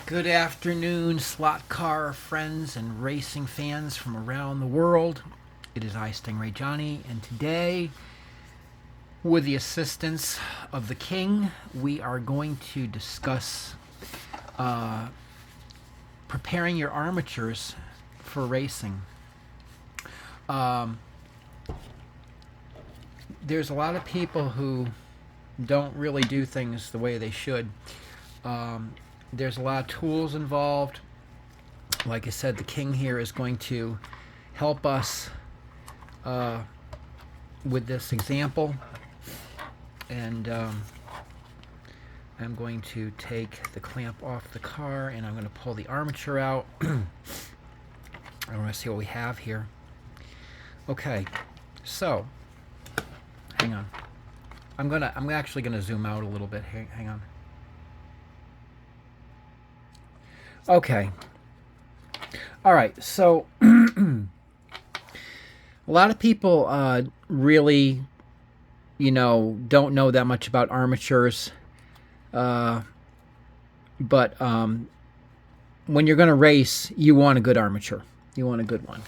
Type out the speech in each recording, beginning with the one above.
Good afternoon, slot car friends and racing fans from around the world. It is I, Stingray Johnny, and today, with the assistance of the King, we are going to discuss preparing your armatures for racing. There's a lot of people who don't really do things the way they should. There's a lot of tools involved. Like I said, the King here is going to help us with this example. And I'm going to take the clamp off the car and I'm going to pull the armature out. I want to see what we have here. Okay, so hang on. I'm actually gonna zoom out a little bit. Hang on. Okay. All right. So a lot of people really, don't know that much about armatures. But when you're gonna race, you want a good armature. You want a good one.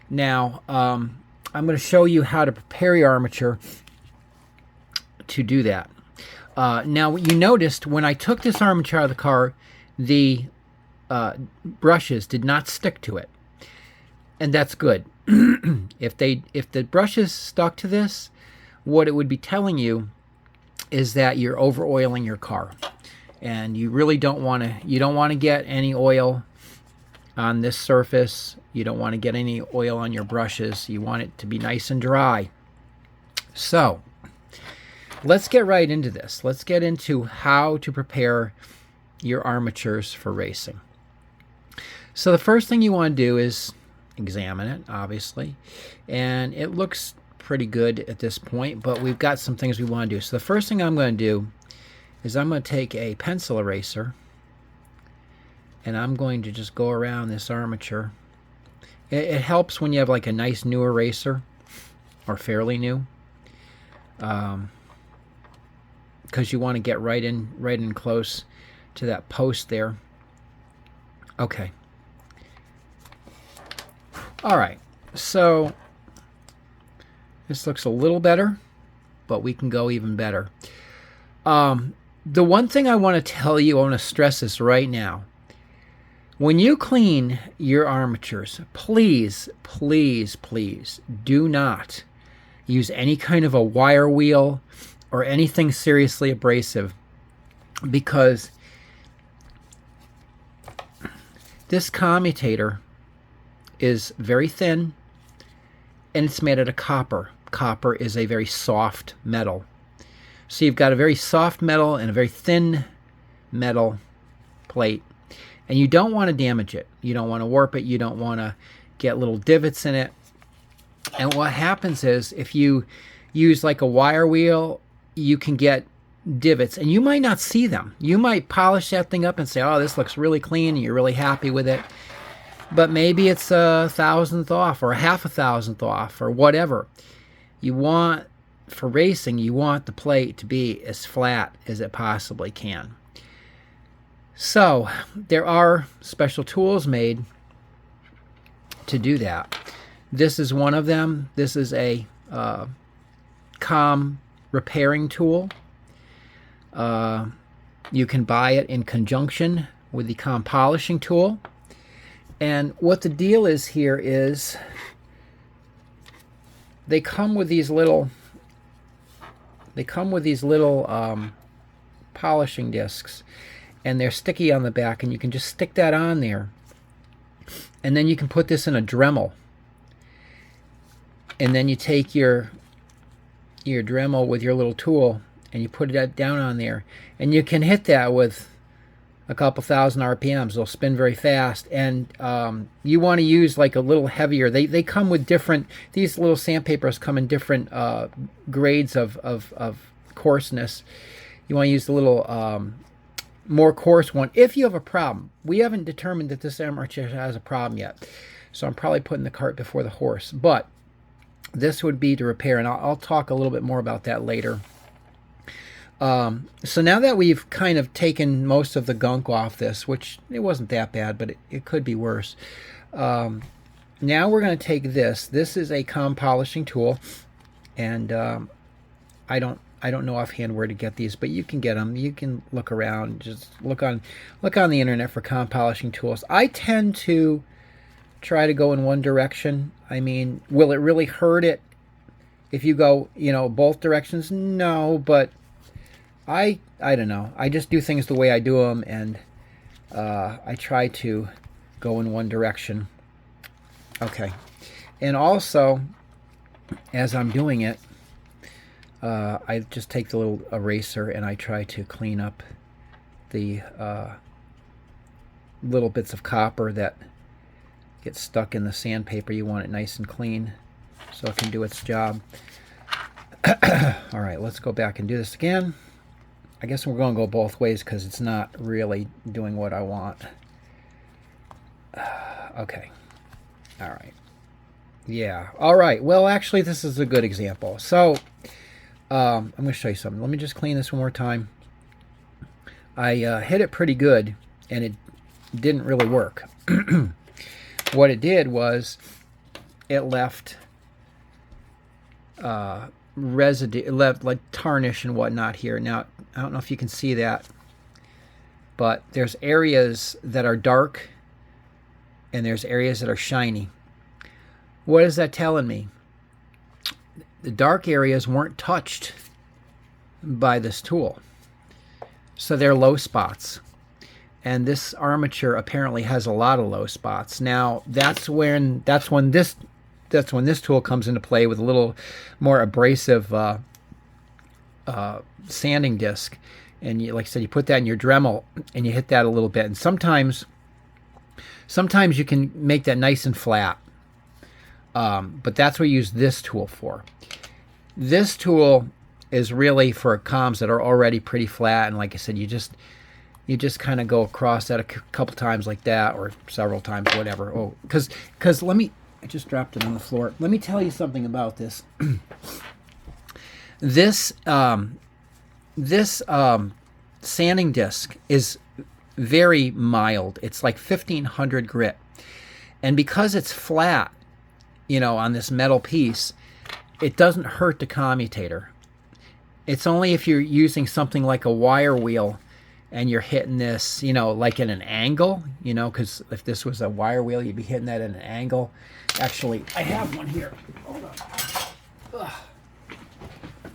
Now, I'm going to show you how to prepare your armature to do that. Now, you noticed when I took this armature out of the car, the brushes did not stick to it. And that's good. If the brushes stuck to this, what it would be telling you is that you're over oiling your car. And you really don't want to get any oil on this surface. You don't want to get any oil on your brushes. You want it to be nice and dry. So let's get right into this. Let's get into how to prepare your armatures for racing. So the first thing you want to do is examine it, obviously. And it looks pretty good at this point, but we've got some things we want to do. So the first thing I'm going to do is I'm going to take a pencil eraser and I'm going to just go around this armature. It helps when you have like a nice new eraser, or fairly new, because you want to get right in close to that post there. Okay. All right. So this looks a little better, but we can go even better. The one thing I want to tell you, I want to stress this right now. When you clean your armatures, please, please, please do not use any kind of a wire wheel or anything seriously abrasive, because this commutator is very thin and it's made out of copper. Copper is a very soft metal. So you've got a very soft metal and a very thin metal plate. And you don't want to damage it. You don't want to warp it. You don't want to get little divots in it. And what happens is if you use like a wire wheel, you can get divots. And you might not see them. You might polish that thing up and say, oh, this looks really clean. And you're really happy with it. But maybe it's a 1,000th off or a half a 1,000th off or whatever. You want, for racing, you want the plate to be as flat as it possibly can. So there are special tools made to do that. This is one of them. This is a com repairing tool. You can buy it in conjunction with the com polishing tool. And what the deal is here is they come with these little polishing discs. And they're sticky on the back, and you can just stick that on there. And then you can put this in a Dremel. And then you take your Dremel with your little tool, and you put it down on there. And you can hit that with a couple thousand RPMs. They'll spin very fast. And you want to use like a little heavier. They come with different, these little sandpapers come in different grades of coarseness. You want to use the little more coarse one if you have a problem. We haven't determined that this armature has a problem yet, so I'm probably putting the cart before the horse, but this would be to repair, and I'll talk a little bit more about that later. So now that we've kind of taken most of the gunk off this, which it wasn't that bad, but it could be worse. Now we're going to take this. This is a comb polishing tool, and I don't know offhand where to get these, but you can get them. You can look around. Just look on the internet for comb polishing tools. I tend to try to go in one direction. I mean, will it really hurt it if you go, both directions? No, but I don't know. I just do things the way I do them, and I try to go in one direction. Okay. And also, as I'm doing it, I just take the little eraser and I try to clean up the little bits of copper that get stuck in the sandpaper. You want it nice and clean so it can do its job. All right, let's go back and do this again. I guess we're going to go both ways because it's not really doing what I want. Okay. All right. Yeah. All right. Well, actually, this is a good example. So I'm going to show you something. Let me just clean this one more time. I hit it pretty good, and it didn't really work. What it did was it left residue, it left like tarnish and whatnot here. Now, I don't know if you can see that, but there's areas that are dark and there's areas that are shiny. What is that telling me? The dark areas weren't touched by this tool, so they're low spots. And this armature apparently has a lot of low spots. Now that's when this tool comes into play with a little more abrasive sanding disc. And like I said, you put that in your Dremel and you hit that a little bit. And sometimes you can make that nice and flat. But that's what you use this tool for. This tool is really for comms that are already pretty flat. And like I said, you just kind of go across that a couple times like that, or several times, whatever. Oh, because I just dropped it on the floor. Let me tell you something about this. This sanding disc is very mild. It's like 1500 grit. And because it's flat, on this metal piece, it doesn't hurt the commutator. It's only if you're using something like a wire wheel and you're hitting this, like at an angle, because if this was a wire wheel, you'd be hitting that at an angle. Actually, I have one here. Hold on. Ugh.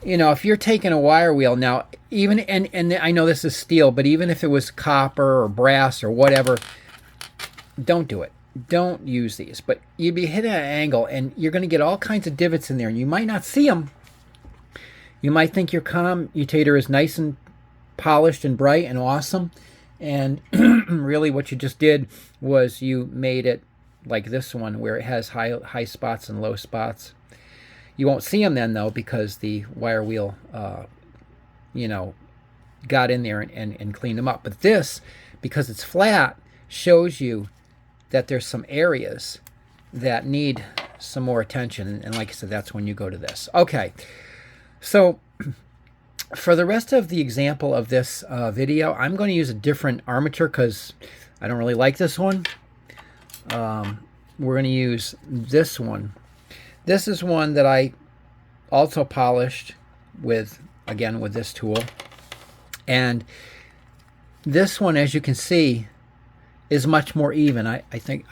If you're taking a wire wheel now, even, and I know this is steel, but even if it was copper or brass or whatever, don't do it. Don't use these. But you'd be hitting at an angle, and you're going to get all kinds of divots in there, and you might not see them. You might think your commutator is nice and polished and bright and awesome, and really what you just did was you made it like this one, where it has high spots and low spots. You won't see them then, though, because the wire wheel, got in there and cleaned them up. But this, because it's flat, shows you that there's some areas that need some more attention. And like I said, that's when you go to this. Okay, so for the rest of the example of this video, I'm going to use a different armature because I don't really like this one. We're going to use this one. This is one that I also polished with this tool. And this one, as you can see, is much more even. I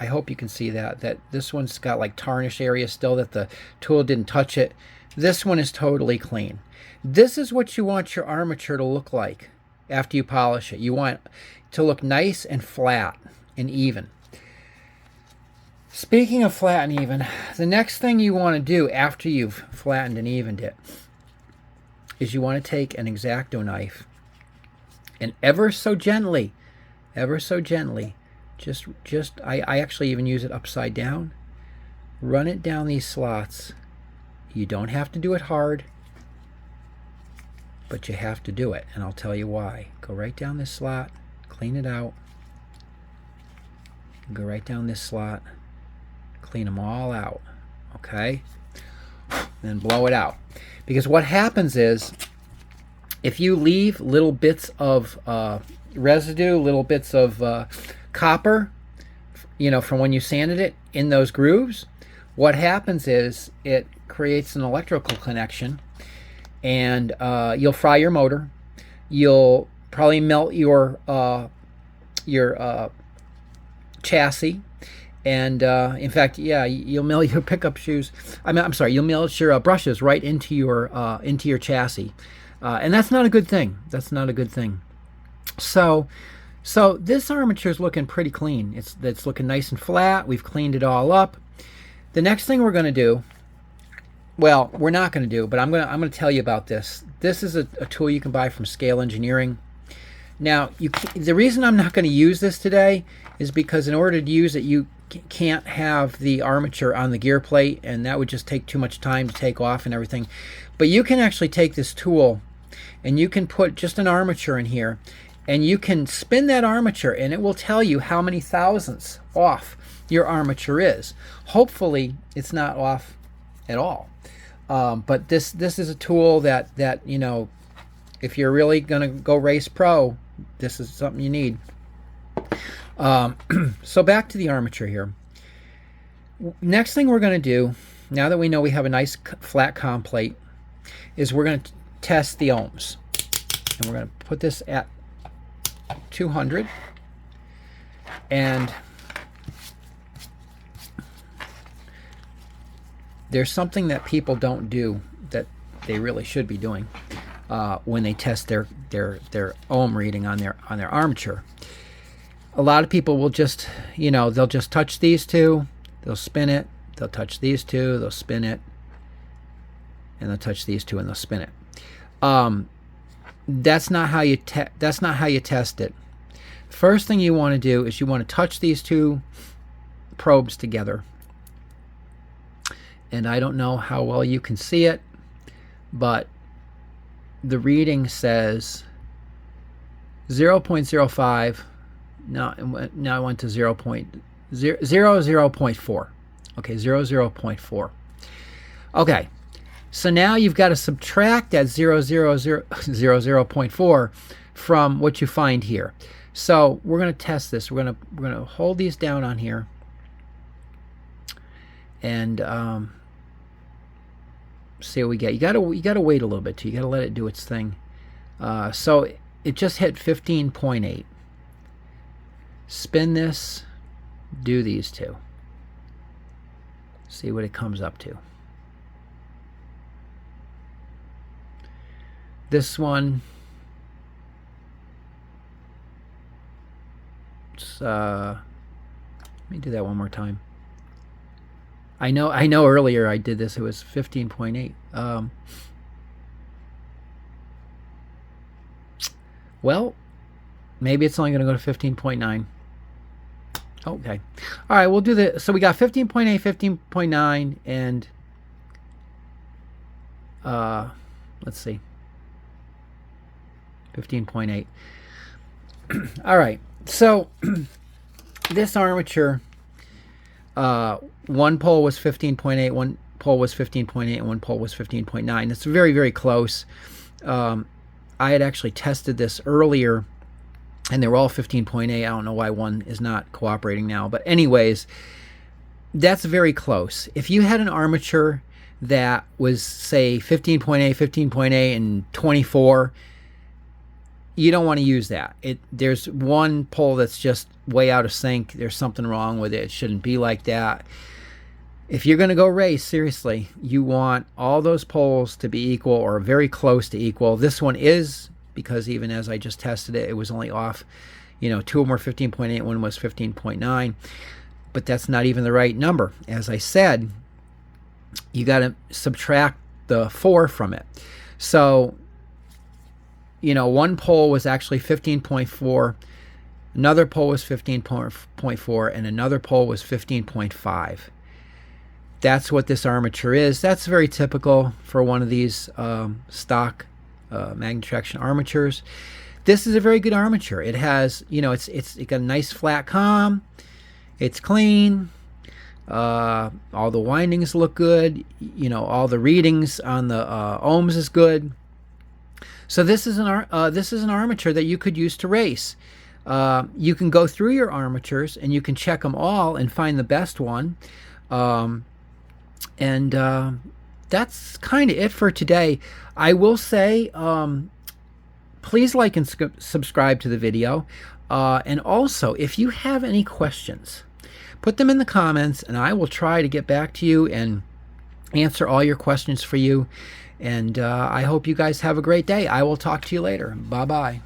hope you can see that this one's got like tarnish areas still that the tool didn't touch it. This one is totally clean. This is what you want your armature to look like after you polish it. You want it to look nice and flat and even. Speaking of flat and even, the next thing you want to do after you've flattened and evened it is you want to take an X-Acto knife and ever so gently, I actually even use it upside down, run it down these slots. You don't have to do it hard, but you have to do it, and I'll tell you why. Go right down this slot, clean it out, go right down this slot, clean them all out, okay? Then blow it out. Because what happens is If you leave little bits of residue, little bits of copper, from when you sanded it in those grooves, what happens is it creates an electrical connection, and you'll fry your motor. You'll probably melt your chassis, and in fact, yeah, you'll melt your pickup shoes. I'm sorry, you'll melt your brushes right into your chassis, and that's not a good thing. That's not a good thing. So this armature is looking pretty clean. It's looking nice and flat. We've cleaned it all up. The next thing we're going to do, well, we're not going to do, but I'm going to tell you about this. This is a tool you can buy from Scale Engineering. Now, the reason I'm not going to use this today is because in order to use it, you can't have the armature on the gear plate, and that would just take too much time to take off and everything. But you can actually take this tool and you can put just an armature in here, and you can spin that armature, and it will tell you how many thousandths off your armature is. Hopefully, it's not off at all. But this is a tool that if you're really going to go race pro, this is something you need. So back to the armature here. Next thing we're going to do, now that we know we have a nice flat com plate, is we're going to test the ohms. And we're going to put this at 200. And there's something that people don't do that they really should be doing when they test their ohm reading on their armature. A lot of people will just, they'll just touch these two, they'll spin it, they'll touch these two, they'll spin it, and they'll touch these two and they'll spin it. That's not how you test it. First thing you want to do is you want to touch these two probes together. And I don't know how well you can see it, but the reading says 0.05. Now I went to 0.4. Okay, 0.4. Okay, so now you've got to subtract that 0.4 from what you find here. So we're going to test this. We're going to hold these down on here, and see what we get. You gotta wait a little bit too. You gotta let it do its thing. So it just hit 15.8. Spin this, do these two. See what it comes up to. This one, let me do that one more time. I know earlier I did this, it was 15.8. Well, maybe it's only going to go to 15.9. Okay. All right, we'll do the, so we got 15.8, 15.9, and let's see, 15.8. All right, so this armature, one pole was 15.8, one pole was 15.8, and one pole was 15.9. It's very, very close. I had actually tested this earlier, and they were all 15.8. I don't know why one is not cooperating now. But anyways, that's very close. If you had an armature that was, say, 15.8, 15.8, and 24, you don't want to use that. There's one pole that's just way out of sync. There's something wrong with it. It shouldn't be like that. If you're going to go race, seriously, you want all those poles to be equal or very close to equal. This one is, because even as I just tested it, it was only off, two of them were 15.8, one was 15.9, but that's not even the right number. As I said, you got to subtract the 4 from it. So, one pole was actually 15.4, another pole was 15.4, and another pole was 15.5. That's what this armature is. That's very typical for one of these stock magnet traction armatures. This is a very good armature. It has, it got a nice flat com. It's clean. All the windings look good. All the readings on the ohms is good. So this is an armature that you could use to race. You can go through your armatures and you can check them all and find the best one. That's kind of it for today. I will say, please like and subscribe to the video. And also, if you have any questions, put them in the comments and I will try to get back to you and answer all your questions for you. And I hope you guys have a great day. I will talk to you later. Bye-bye.